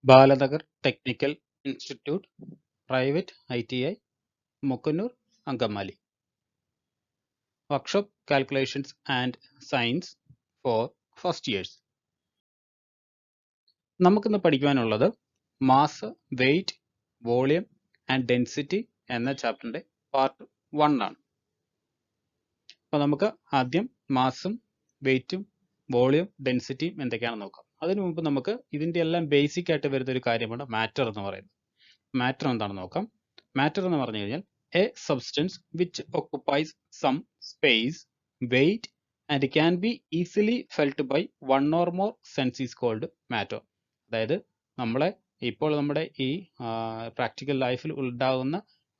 Balanagar technical institute private ITI Mookkannoor Angamaly. Workshop calculations and science for first years. നമുക്കിന്ന് പഠിക്കുവാനുള്ളത് mass, weight, volume and density എന്ന ചാപ്റ്ററിന്റെ part 1 ആണ്. അപ്പോൾ നമുക്ക് ആദ്യം മാസും വെയിറ്റും വോളിയം ഡെൻസിറ്റിയും എന്തൊക്കെയാണെന്ന് നോക്കാം. അതിനു മുമ്പ് നമുക്ക് ഇതിന്റെ എല്ലാം ബേസിക് ആയിട്ട് വരുന്ന ഒരു കാര്യമാണ് മാറ്റർ എന്ന് പറയുന്നത്. മാറ്റർ എന്താണെന്ന് നോക്കാം. മാറ്റർ എന്ന് പറഞ്ഞു കഴിഞ്ഞാൽ a substance which occupies some space, weight and can be easily felt by one or more sense is called matter. അതായത് നമ്മുടെ ഈ പ്രാക്ടിക്കൽ ലൈഫിൽ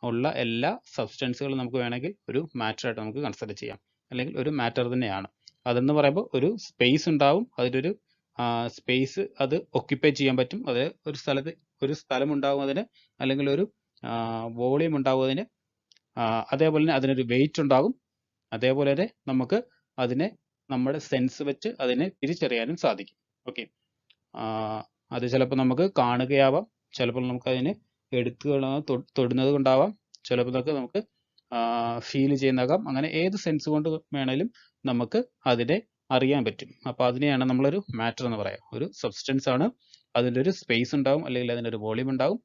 ഉള്ള എല്ലാ സബ്സ്റ്റൻസുകളും നമുക്ക് വേണമെങ്കിൽ ഒരു മാറ്റർ ആയിട്ട് നമുക്ക് കൺസിഡർ ചെയ്യാം, അല്ലെങ്കിൽ ഒരു മാറ്റർ തന്നെയാണ്. അതെന്ന് പറയുമ്പോൾ ഒരു സ്പേസ് ഉണ്ടാവും, അതിലൊരു സ്പേസ് അത് ഒക്യുപ്പൈ ചെയ്യാൻ പറ്റും, അത് ഒരു സ്ഥലം ഉണ്ടാവും അതിന്, അല്ലെങ്കിൽ ഒരു വോളിയം ഉണ്ടാവും അതിന്, അതേപോലെ തന്നെ അതിനൊരു വെയിറ്റ് ഉണ്ടാകും, അതേപോലെ തന്നെ നമുക്ക് അതിനെ നമ്മുടെ സെൻസ് വെച്ച് അതിനെ തിരിച്ചറിയാനും സാധിക്കും. ഓക്കെ, അത് ചിലപ്പോൾ നമുക്ക് കാണുകയാവാം, ചിലപ്പോൾ നമുക്ക് അതിനെ തൊടുന്നത് കൊണ്ടാവാം, ചിലപ്പോൾ നമുക്ക് ഫീൽ ചെയ്യുന്നതാകാം. അങ്ങനെ ഏത് സെൻസ് കൊണ്ട് വേണേലും നമുക്ക് അതിനെ അറിയാൻ പറ്റും. അപ്പോൾ അതിനെയാണ് നമ്മളൊരു മാറ്റർ എന്ന് പറയാം. ഒരു സബ്സ്റ്റൻസ് ആണ്, അതിൻ്റെ ഒരു സ്പേസ് ഉണ്ടാവും, അല്ലെങ്കിൽ അതിനൊരു വോളിയം ഉണ്ടാവും,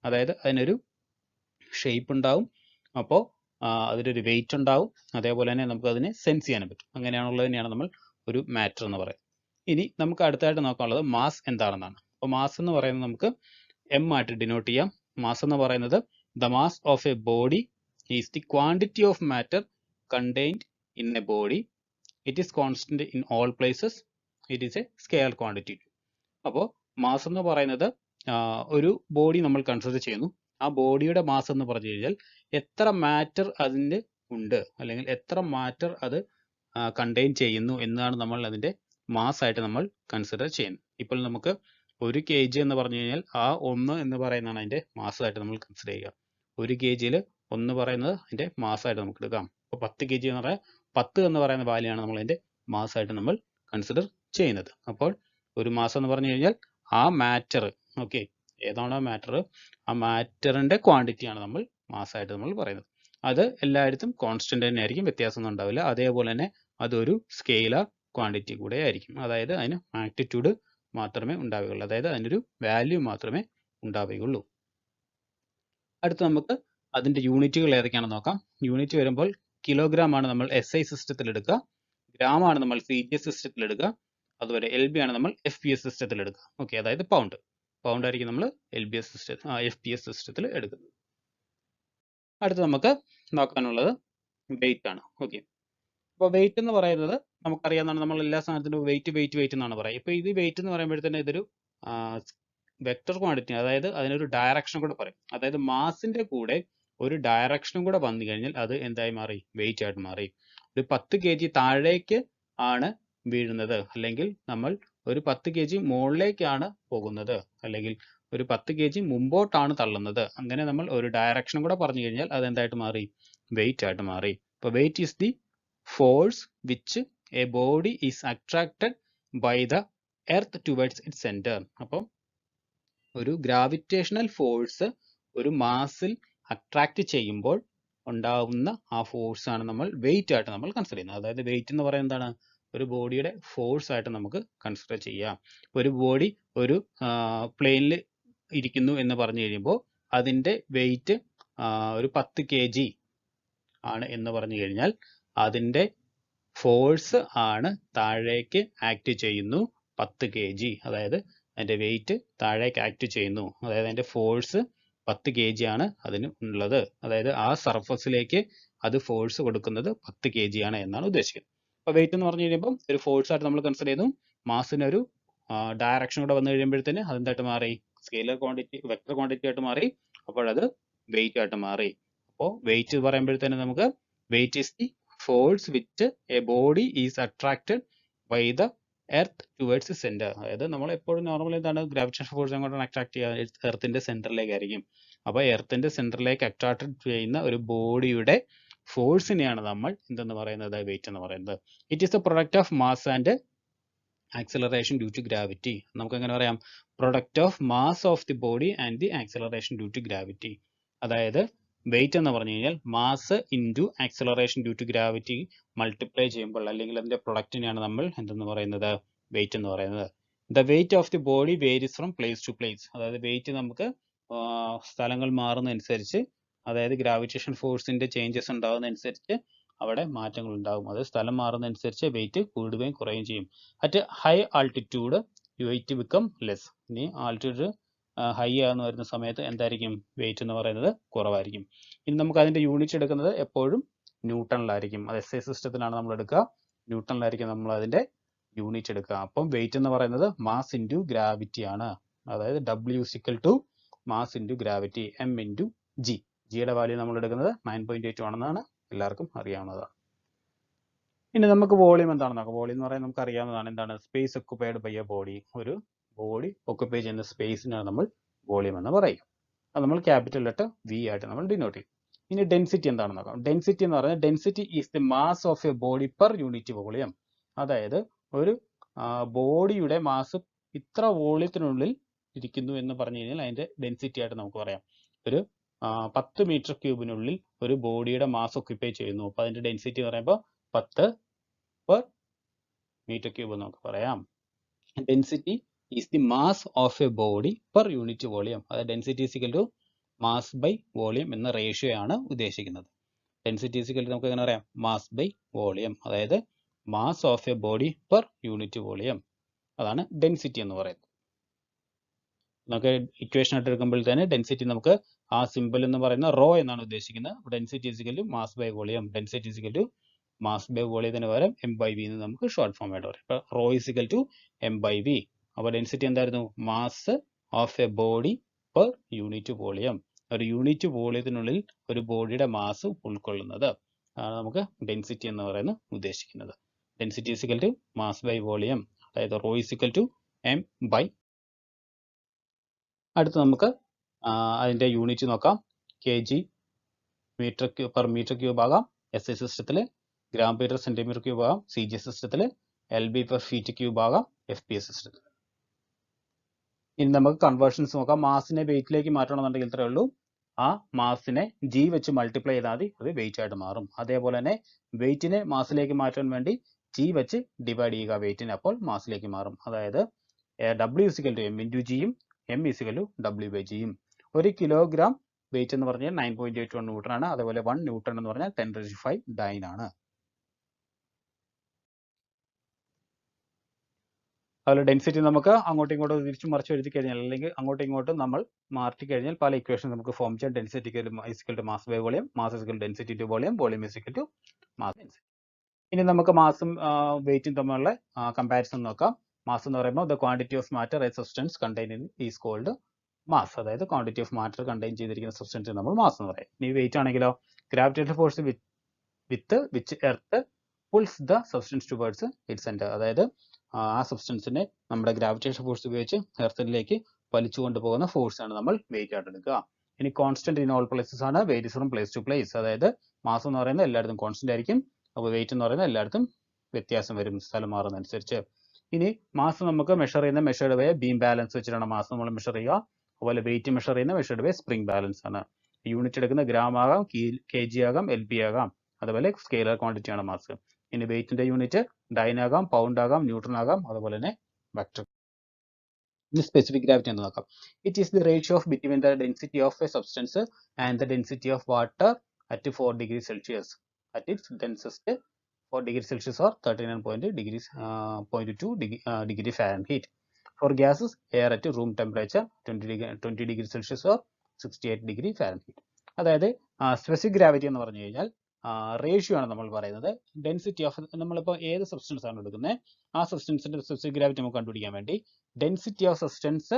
അതായത് അതിനൊരു ഷേപ്പ് ഉണ്ടാവും, അപ്പോൾ അതിനൊരു വെയിറ്റ് ഉണ്ടാവും, അതേപോലെ തന്നെ നമുക്ക് അതിനെ സെൻസ് ചെയ്യാനും പറ്റും. അങ്ങനെയാണുള്ളതിനെയാണ് നമ്മൾ ഒരു മാറ്റർ എന്ന് പറയുന്നത്. ഇനി നമുക്ക് അടുത്തായിട്ട് നോക്കാനുള്ളത് മാസ് എന്താണെന്നാണ്. അപ്പോൾ മാസ് എന്ന് പറയുന്നത് നമുക്ക് M ആയിട്ട് ഡിനോട്ട് ചെയ്യാം. മാസ് എന്ന് പറയുന്നത് the mass of a body is the quantity of matter contained in A body. It is constant in all places. It is A scalar quantity. അപ്പോൾ മാസ് എന്ന് പറയുന്നത് ഒരു ബോഡി നമ്മൾ കൺസിഡർ ചെയ്യുന്നു. ആ ബോഡിയുടെ മാസ് എന്ന് പറഞ്ഞു കഴിഞ്ഞാൽ എത്ര മാറ്റർ അതിന് ഉണ്ട്, അല്ലെങ്കിൽ എത്ര മാറ്റർ അത് കണ്ടെയ്ൻ ചെയ്യുന്നു എന്നാണ് നമ്മൾ അതിന്റെ മാസ് ആയിട്ട് നമ്മൾ കൺസിഡർ ചെയ്യുന്നത്. ഇപ്പോൾ നമുക്ക് 1 kg എന്ന് പറഞ്ഞു കഴിഞ്ഞാൽ ആ 1 എന്ന് പറയുന്നതാണ് അതിന്റെ മാസ് ആയിട്ട് നമ്മൾ കൺസിഡർ ചെയ്യുക. 1 kg 1 പറയുന്നത് അതിന്റെ മാസ് ആയിട്ട് നമുക്ക് എടുക്കാം. അപ്പോൾ 10 kg എന്ന് പറഞ്ഞാൽ 10 എന്ന് പറയുന്ന വാല്യൂ ആണ് നമ്മൾ അതിന്റെ മാസ് ആയിട്ട് നമ്മൾ കൺസിഡർ ചെയ്യുന്നത്. അപ്പോൾ ഒരു മാസ് എന്ന് പറഞ്ഞു കഴിഞ്ഞാൽ ആ മാറ്റർ, ഓക്കെ, ഏതാണോ മാറ്റർ, ആ മാറ്ററിന്റെ ക്വാണ്ടിറ്റിയാണ് നമ്മൾ മാസ് ആയിട്ട് നമ്മൾ പറയുന്നത്. അത് എല്ലായിടത്തും കോൺസ്റ്റന്റ് തന്നെ ആയിരിക്കും, വ്യത്യാസമൊന്നും ഉണ്ടാവില്ല. അതേപോലെ തന്നെ അതൊരു സ്കെയിലർ ക്വാണ്ടിറ്റി കൂടെ ആയിരിക്കും. അതായത് അതിന് മാഗ്നിറ്റ്യൂഡ് മാത്രമേ ഉണ്ടാവുകയുള്ളൂ, അതായത് അതിനൊരു വാല്യൂ മാത്രമേ ഉണ്ടാവുകയുള്ളൂ. അടുത്ത് നമുക്ക് അതിന്റെ യൂണിറ്റുകൾ ഏതൊക്കെയാണെന്ന് നോക്കാം. യൂണിറ്റ് വരുമ്പോൾ കിലോഗ്രാം ആണ് നമ്മൾ SI സിസ്റ്റത്തിൽ എടുക്കുക, ഗ്രാം ആണ് നമ്മൾ CGS സിസ്റ്റത്തിൽ എടുക്കുക, അതുപോലെ LB ആണ് നമ്മൾ FPS സിസ്റ്റത്തിൽ എടുക്കുക. ഓക്കെ, അതായത് പൗണ്ട് ആയിരിക്കും നമ്മൾ FPS സിസ്റ്റത്തിൽ എടുക്കുന്നത്. അടുത്ത് നമുക്ക് നോക്കാനുള്ളത് വെയിറ്റ് ആണ്. ഓക്കെ, അപ്പോൾ വെയിറ്റ് എന്ന് പറയുന്നത് നമുക്കറിയാവുന്നതാണ്, നമ്മൾ എല്ലാ സാധനത്തിനും വെയിറ്റ് എന്നാണ് പറയുക. ഇപ്പോൾ ഇത് വെയിറ്റ് എന്ന് പറയുമ്പോഴത്തേന് ഇതൊരു വെക്ടർ ക്വാണ്ടിറ്റി, അതായത് അതിനൊരു ഡയറക്ഷൻ കൂടെ പറയും. അതായത് മാസിന്റെ കൂടെ ഒരു ഡയറക്ഷനും കൂടെ വന്നു കഴിഞ്ഞാൽ അത് എന്തായി മാറി? വെയിറ്റ് ആയിട്ട് മാറി. ഒരു 10 kg താഴേക്ക് ആണ് വീഴുന്നത്, അല്ലെങ്കിൽ നമ്മൾ ഒരു 10 kg മുകളിലേക്കാണ് പോകുന്നത്, അല്ലെങ്കിൽ ഒരു 10 kg മുമ്പോട്ടാണ് തള്ളുന്നത്, അങ്ങനെ നമ്മൾ ഒരു ഡയറക്ഷനും കൂടെ പറഞ്ഞു കഴിഞ്ഞാൽ അത് എന്തായിട്ട് മാറി? വെയിറ്റ് ആയിട്ട് മാറി. അപ്പോൾ wait is the force which a body is attracted by the earth towards its center. അപ്പം ഒരു ഗ്രാവിറ്റേഷണൽ ഫോഴ്സ് ഒരു മാസിൽ അട്രാക്ട് ചെയ്യുമ്പോൾ ഉണ്ടാവുന്ന ആ ഫോഴ്സ് ആണ് നമ്മൾ വെയിറ്റ് ആയിട്ട് നമ്മൾ കൺസിഡർ ചെയ്യുന്നത്. അതായത് വെയിറ്റ് എന്ന് പറയുന്നത് എന്താണ്? ഒരു ബോഡിയുടെ ഫോഴ്സ് ആയിട്ട് നമുക്ക് കൺസിഡർ ചെയ്യാം. ഒരു ബോഡി ഒരു പ്ലെയിനിൽ ഇരിക്കുന്നു എന്ന് പറഞ്ഞു കഴിയുമ്പോൾ അതിന്റെ വെയിറ്റ് ഒരു 10 kg ആണ് എന്ന് പറഞ്ഞു കഴിഞ്ഞാൽ അതിന്റെ ഫോഴ്സ് ആണ് താഴേക്ക് ആക്ട് ചെയ്യുന്നു 10 kg, അതായത് അതിന്റെ വെയിറ്റ് താഴേക്ക് ആക്ട് ചെയ്യുന്നു, അതായത് അതിന്റെ ഫോഴ്സ് 10 kg ആണ് അതിന് ഉള്ളത്. അതായത് ആ സർഫസിലേക്ക് അത് ഫോഴ്സ് കൊടുക്കുന്നത് 10 kg ആണ് എന്നാണ് ഉദ്ദേശിക്കുന്നത്. അപ്പോൾ വെയിറ്റ് എന്ന് പറഞ്ഞു കഴിയുമ്പോൾ ഒരു ഫോഴ്സ് ആയിട്ട് നമ്മൾ കൺസിഡർ ചെയ്യുന്നു. മാസിന് ഒരു ഡയറക്ഷൻ കൂടെ വന്നു കഴിയുമ്പോഴത്തേന് അതെന്തായിട്ട് മാറി? സ്കെയിലർ ക്വാണ്ടിറ്റി, വെക്ടർ ക്വാണ്ടിറ്റി ആയിട്ട് മാറി. അപ്പോഴത് വെയിറ്റ് ആയിട്ട് മാറി. അപ്പോൾ വെയിറ്റ് പറയുമ്പോഴത്തേന് നമുക്ക് weight is the force which a body is attracted by the earth towards centre. അതായത് നമ്മൾ എപ്പോഴും നോർമലി എന്താണ് ഗ്രാവിറ്റേഷൻ ഫോഴ്സ് അങ്ങോട്ടാണ് അട്രാക്ട് ചെയ്യുക? എർത്തിന്റെ സെന്ററിലേക്കായിരിക്കും. അപ്പോൾ എർത്തിന്റെ സെന്ററിലേക്ക് അട്രാക്ട് ചെയ്യുന്ന ഒരു ബോഡിയുടെ ഫോഴ്സിനെയാണ് നമ്മൾ എന്തെന്ന് പറയുന്നത്? വെയിറ്റ് എന്ന് പറയുന്നത്. It is the product of mass and acceleration due to gravity. നമുക്ക് എങ്ങനെ പറയാം? Product of mass of the body and the acceleration due to gravity. അതായത് വെയിറ്റ് എന്ന് പറഞ്ഞു കഴിഞ്ഞാൽ mass into acceleration due to gravity multiply ചെയ്യുമ്പോൾ അല്ലെങ്കിൽ അതിന്റെ പ്രൊഡക്റ്റിനെയാണ് നമ്മൾ എന്തെന്ന് പറയുന്നത്? വെയിറ്റ് എന്ന് പറയുന്നത്. The weight of the body varies from place to place. അതായത് വെയിറ്റ് നമുക്ക് സ്ഥലങ്ങൾ മാറുന്നതനുസരിച്ച്, അതായത് ഗ്രാവിറ്റേഷൻ ഫോഴ്സിന്റെ ചേഞ്ചസ് ഉണ്ടാകുന്നതനുസരിച്ച് അവിടെ മാറ്റങ്ങൾ ഉണ്ടാകും. അത് സ്ഥലം മാറുന്നതനുസരിച്ച് വെയിറ്റ് കൂടുകയും കുറയുകയും ചെയ്യും. At high altitude weight become less. ഇനി ആൾട്ടിറ്റ്യൂഡ് ഹൈ ആകുന്ന വരുന്ന സമയത്ത് എന്തായിരിക്കും? വെയിറ്റ് എന്ന് പറയുന്നത് കുറവായിരിക്കും. ഇനി നമുക്ക് അതിന്റെ യൂണിറ്റ് എടുക്കുന്നത് എപ്പോഴും ന്യൂട്ടണിലായിരിക്കും. അത് SI സിസ്റ്റത്തിലാണ് നമ്മൾ എടുക്കുക. ന്യൂട്ടണിലായിരിക്കും നമ്മൾ അതിന്റെ യൂണിറ്റ് എടുക്കുക. അപ്പം വെയിറ്റ് എന്ന് പറയുന്നത് മാസ് ഇൻറ്റു ഗ്രാവിറ്റി ആണ്. അതായത് W = mass into gravity, M into G. ജിയുടെ വാല്യൂ നമ്മൾ എടുക്കുന്നത് 9.82 ആണെന്നാണ് എല്ലാവർക്കും അറിയാവുന്നതാണ്. ഇനി നമുക്ക് വോളിയം എന്താണെന്ന് നോക്കാം. വോളിയം എന്ന് പറയുന്നത് നമുക്ക് അറിയാവുന്നതാണ്. എന്താണ്? Space occupied by a body. ഒരു ബോഡി ഒക്കുപൈ ചെയ്യുന്ന സ്പേസിനാണ് നമ്മൾ വോളിയം എന്ന് പറയുക. അത് നമ്മൾ ക്യാപിറ്റൽ ലെറ്റർ V ആയിട്ട് നമ്മൾ ഡിനോട്ട് ചെയ്യും. ഇനി ഡെൻസിറ്റി എന്താണെന്ന് നോക്കാം. ഡെൻസിറ്റി എന്ന് പറയുന്നത് density is the mass of a body per unit volume. അതായത് ഒരു ബോഡിയുടെ മാസ് ഇത്ര വോളിയത്തിനുള്ളിൽ ഇരിക്കുന്നു എന്ന് പറഞ്ഞു കഴിഞ്ഞാൽ അതിന്റെ ഡെൻസിറ്റി ആയിട്ട് നമുക്ക് പറയാം. ഒരു 10 മീറ്റർ ക്യൂബിനുള്ളിൽ ഒരു ബോഡിയുടെ മാസ് ഒക്യുപ്പൈ ചെയ്യുന്നു. അപ്പോൾ അതിന്റെ ഡെൻസിറ്റി എന്ന് പറയുമ്പോൾ 10 പെർ മീറ്റർ ക്യൂബ് നമുക്ക് പറയാം. Density is the mass of a body per unit volume. അതായത് density is equal to mass by volume എന്ന റേഷ്യോ ആണ് ഉദ്ദേശിക്കുന്നത്. ഡെൻസിറ്റി ഈസ് ഈക്വൽ ടു നമുക്ക് എങ്ങനെ പറയാം? Mass by volume. അതായത് mass of a body per unit volume. അതാണ് density എന്ന് പറയുന്നത്. നമുക്ക് ഇക്വേഷൻ ആയിട്ട് എടുക്കുമ്പോൾ തന്നെ ഡെൻസിറ്റി നമുക്ക് ആ സിമ്പിൾ എന്ന് പറയുന്ന റോ എന്നാണ് ഉദ്ദേശിക്കുന്നത്. Density is equal to mass by volume. Density is equal to mass by വോളിയത്തിന് പകരം M/V എന്ന് നമുക്ക് ഷോർട്ട് ഫോം ആയിട്ട് പറയാം. ഇപ്പോൾ raw is equal to M/V. അപ്പോൾ ഡെൻസിറ്റി എന്തായിരുന്നു? Mass of a body per unit volume. ഒരു യൂണിറ്റ് വോളിയത്തിനുള്ളിൽ ഒരു ബോഡിയുടെ മാസ് ഉൾക്കൊള്ളുന്നത് ആണ് നമുക്ക് ഡെൻസിറ്റി എന്ന് പറയുന്നത് ഉദ്ദേശിക്കുന്നത്. Density is equal to mass by volume. അതായത് rho is equal to M/V. അടുത്ത് നമുക്ക് അതിന്റെ യൂണിറ്റ് നോക്കാം. kg പെർ മീറ്റർ ക്യൂബ് ആകാം SI സിസ്റ്റത്തിൽ, ഗ്രാം പെർ സെന്റിമീറ്റർ ക്യൂബ് ആകാം CG സിസ്റ്റത്തിൽ, LB പെർ ഫീറ്റ് ക്യൂബ് ആകാം FPS സിസ്റ്റത്തിൽ. ഇനി നമുക്ക് കൺവേർഷൻസ് നോക്കാം. മാസിനെ വെയിറ്റിലേക്ക് മാറ്റണമെന്നുണ്ടെങ്കിൽ ഇത്രയേ ഉള്ളൂ. ആ മാസിനെ G വെച്ച് മൾട്ടിപ്ലൈ ചെയ്താൽ മതി, അത് വെയിറ്റ് ആയിട്ട് മാറും. അതേപോലെ തന്നെ വെയിറ്റിനെ മാസിലേക്ക് മാറ്റാൻ വേണ്ടി G വെച്ച് ഡിവൈഡ് ചെയ്യുക വെയിറ്റിനെ, അപ്പോൾ മാസിലേക്ക് മാറും. അതായത് W = M × G യും M = W/G യും. 1 കിലോഗ്രാം വെയിറ്റ് എന്ന് പറഞ്ഞാൽ 9.81 ന്യൂട്ടൺ ആണ്. അതേപോലെ 1 ന്യൂട്ടൺ എന്ന് പറഞ്ഞാൽ 10⁵ ഡൈൻ ആണ്. അതുപോലെ ഡെൻസിറ്റി നമുക്ക് അങ്ങോട്ടും ഇങ്ങോട്ടും തിരിച്ചു മറിച്ച് എഴുതി കഴിഞ്ഞാൽ, അല്ലെങ്കിൽ അങ്ങോട്ടും ഇങ്ങോട്ടും നമ്മൾ മാറ്റി കഴിഞ്ഞാൽ പല ഇക്വേഷൻ നമുക്ക് ഫോം ചെയ്യാം. Density = mass by volume, mass = density to volume, volume = mass density. ഇനി നമുക്ക് മാസും വെയിറ്റും തമ്മിലുള്ള കമ്പാരിസൺ നോക്കാം. മാസ് എന്ന് പറയുമ്പോൾ the quantity of matter a substance contain in is called mass. അതായത് ക്വാണ്ടിറ്റി ഓഫ് മാറ്റർ കണ്ടെയ്ൻ ചെയ്തിരിക്കുന്ന സബ്സ്റ്റൻസ് നമ്മൾ മാസ് എന്ന് പറയും. ഇനി വെയിറ്റ് ആണെങ്കിലോ, gravitation force with which earth pulls the substance towards its centre. അതായത് ആ സബ്സ്റ്റൻസിനെ നമ്മുടെ ഗ്രാവിറ്റേഷൻ ഫോഴ്സ് ഉപയോഗിച്ച് എർത്തിലേക്ക് വലിച്ചു കൊണ്ടുപോകുന്ന ഫോഴ്സ് ആണ് നമ്മൾ വെയിറ്റ് ആയിട്ട് എടുക്കുക. ഇനി കോൺസ്റ്റന്റ് ഇൻ ഓൾ പ്ലേസസ് ആണ്, varies from place to place. അതായത് മാസ് എന്ന് പറയുന്നത് എല്ലായിടത്തും കോൺസ്റ്റന്റ് ആയിരിക്കും. അപ്പോൾ വെയിറ്റ് എന്ന് പറയുന്നത് എല്ലായിടത്തും വ്യത്യാസം വരും സ്ഥലം മാറുന്നതനുസരിച്ച്. ഇനി മാസ് നമുക്ക് മെഷർ ചെയ്യുന്ന മെഷർഡ് ബൈ ബീം ബാലൻസ് വെച്ചിട്ടാണ് മാസ് നമ്മൾ മെഷർ ചെയ്യുക. അതുപോലെ വെയിറ്റ് മെഷർ ചെയ്യുന്ന മെഷർഡ് ബൈ സ്പ്രിംഗ് ബാലൻസ് ആണ്. യൂണിറ്റ് എടുക്കുന്ന ഗ്രാം ആകാം, kg ആകാം, LB ആകാം. അതുപോലെ സ്കെയിലർ ക്വാണ്ടിറ്റി ആണ് മാസ്. ഇനി വെയിറ്റിന്റെ യൂണിറ്റ് ഡൈൻ ആകാം, പൗണ്ട് ആകാം, ന്യൂട്ടൺ ആകാം, അതുപോലെ തന്നെ വെക്ടർ. ഇനി സ്പെസിഫിക് ഗ്രാവിറ്റി എന്ന് നോക്കാം. It is the ratio of between the density of a substance and the density of water at 4°C at its densest 4°C or 39.2 degree Fahrenheit. For gases, air at room temperature 20°C or 68 Fahrenheit. അതായത് specific gravity എന്ന് പറഞ്ഞു കഴിഞ്ഞാൽ ratio ആണ് നമ്മൾ പറയുന്നത്. Density of, നമ്മളിപ്പോൾ ഏത് substance ആണ് എടുക്കുന്നത് ആ സബ്സ്റ്റൻസിന്റെ സ്പെസിഫിക് ഗ്രാവിറ്റി നമുക്ക് കണ്ടുപിടിക്കാൻ വേണ്ടി density of substance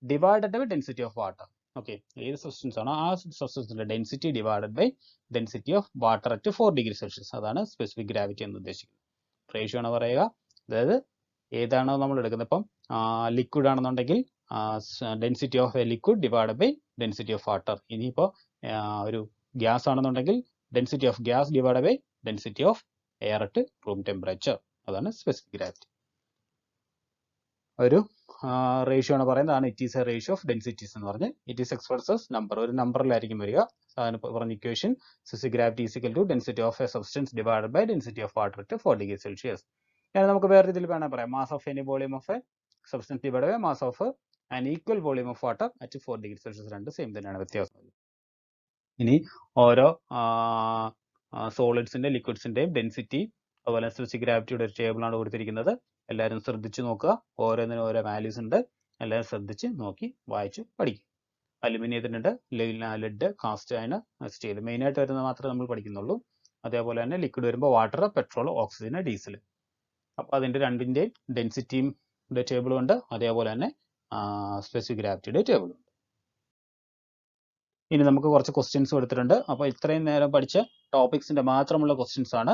divided by density of water. Okay, ഏത് സബ്സ്റ്റൻസ് ആണോ ആ സബ്സ്റ്റൻസിന്റെ density divided by density of water at 4°C. അതാണ് സ്പെസിഫിക് ഗ്രാവിറ്റി എന്ന് ഉദ്ദേശിക്കുന്നത്. റേഷ്യോ ആണ് പറയുക. അതായത് ഏതാണോ നമ്മൾ എടുക്കുന്നത്, ഇപ്പം ലിക്വിഡ് ആണെന്നുണ്ടെങ്കിൽ density of a liquid divided by density of water. ഇനിയിപ്പോൾ ഒരു ഗ്യാസ് ആണെന്നുണ്ടെങ്കിൽ density of gas divided by density of air at room temperature. അതാണ് സ്പെസിഫിക് ഗ്രാവിറ്റി. ഒരു റേഷ്യോ ആണ് പറയുന്നതാണ് it is a ratio of densities എന്ന് പറഞ്ഞ് ഇറ്റ് ഈസ് എക്സ്പ്രസ്സസ് നമ്പർ ഒരു നമ്പറിലായിരിക്കും വരിക അതിന് പറഞ്ഞ equation specific gravity is equal to density of a substance divided by density of water at 4 degree celsius. അങ്ങനെ നമുക്ക് വേറെ രീതിയിൽ വേണമെങ്കിൽ പറയാം mass of any volume of a substance divided by mass of an equal volume of water at 4 degree celsius. രണ്ട് same തന്നെയാണ്, വ്യത്യാസം. ഇനി ഓരോ സോളിഡ്സിന്റെ ലിക്വിഡ്സിന്റെയും ഡെൻസിറ്റി അതുപോലെ സ്പെസിഫിക് ഗ്രാവിറ്റിയുടെ ഒരു ടേബിളാണ് കൊടുത്തിരിക്കുന്നത്. എല്ലാവരും ശ്രദ്ധിച്ച് നോക്കുക, ഓരോന്നിനും ഓരോ വാല്യൂസ് ഉണ്ട്, എല്ലാവരും ശ്രദ്ധിച്ച് നോക്കി വായിച്ച് പഠിക്കും. അലുമിനിയത്തിനുണ്ട്, ലെഡ്, കാസ്റ്റ് അയൺ, സ്റ്റീൽ മെയിനായിട്ട് വരുന്നത് മാത്രമേ നമ്മൾ പഠിക്കുന്നുള്ളൂ. അതേപോലെ തന്നെ ലിക്വിഡ് വരുമ്പോൾ വാട്ടർ, പെട്രോൾ, ഓക്സിജൻ, ഡീസൽ. അപ്പോൾ അതിൻ്റെ രണ്ടിൻ്റെയും ഡെൻസിറ്റിയും ടേബിളും ഉണ്ട്, അതേപോലെ തന്നെ സ്പെസിഫിക് ഗ്രാവിറ്റിയുടെ ടേബിളും. ഇനി നമുക്ക് കുറച്ച് ക്വസ്റ്റ്യൻസ് എടുത്തിട്ടുണ്ട്. അപ്പോൾ ഇത്രയും നേരം പഠിച്ച ടോപ്പിക്സിന്റെ മാത്രമുള്ള ക്വസ്റ്റ്യൻസ് ആണ്.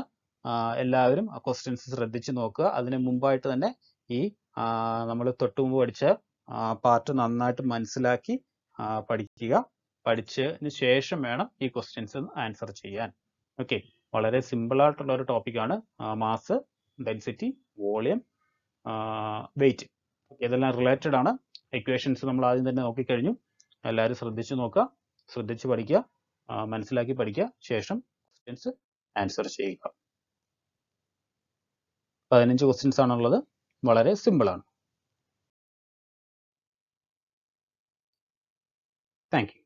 എല്ലാവരും ആ ക്വസ്റ്റ്യൻസ് ശ്രദ്ധിച്ച് നോക്കുക. അതിന് മുമ്പായിട്ട് തന്നെ ഈ നമ്മൾ തൊട്ട് മുമ്പ് പഠിച്ച പാർട്ട് നന്നായിട്ട് മനസ്സിലാക്കി പഠിക്കുക. പഠിച്ചതിന് ശേഷം വേണം ഈ ക്വസ്റ്റ്യൻസ് ആൻസർ ചെയ്യാൻ. ഓക്കെ, വളരെ സിമ്പിൾ ആയിട്ടുള്ള ഒരു ടോപ്പിക്കാണ് മാസ്, ഡെൻസിറ്റി, വോളിയം, വെയിറ്റ്. ഇതെല്ലാം റിലേറ്റഡ് ആണ്. ഇക്വേഷൻസ് നമ്മൾ ആദ്യം തന്നെ നോക്കിക്കഴിഞ്ഞു. എല്ലാവരും ശ്രദ്ധിച്ച് നോക്കുക, ശ്രദ്ധിച്ച് പഠിക്കുക, മനസ്സിലാക്കി പഠിക്കുക, ശേഷം ക്വസ്റ്റ്യൻസ് ആൻസർ ചെയ്യുക. 15 ക്വസ്റ്റ്യൻസ് ആണുള്ളത്, വളരെ സിമ്പിൾ ആണ്. Thank you.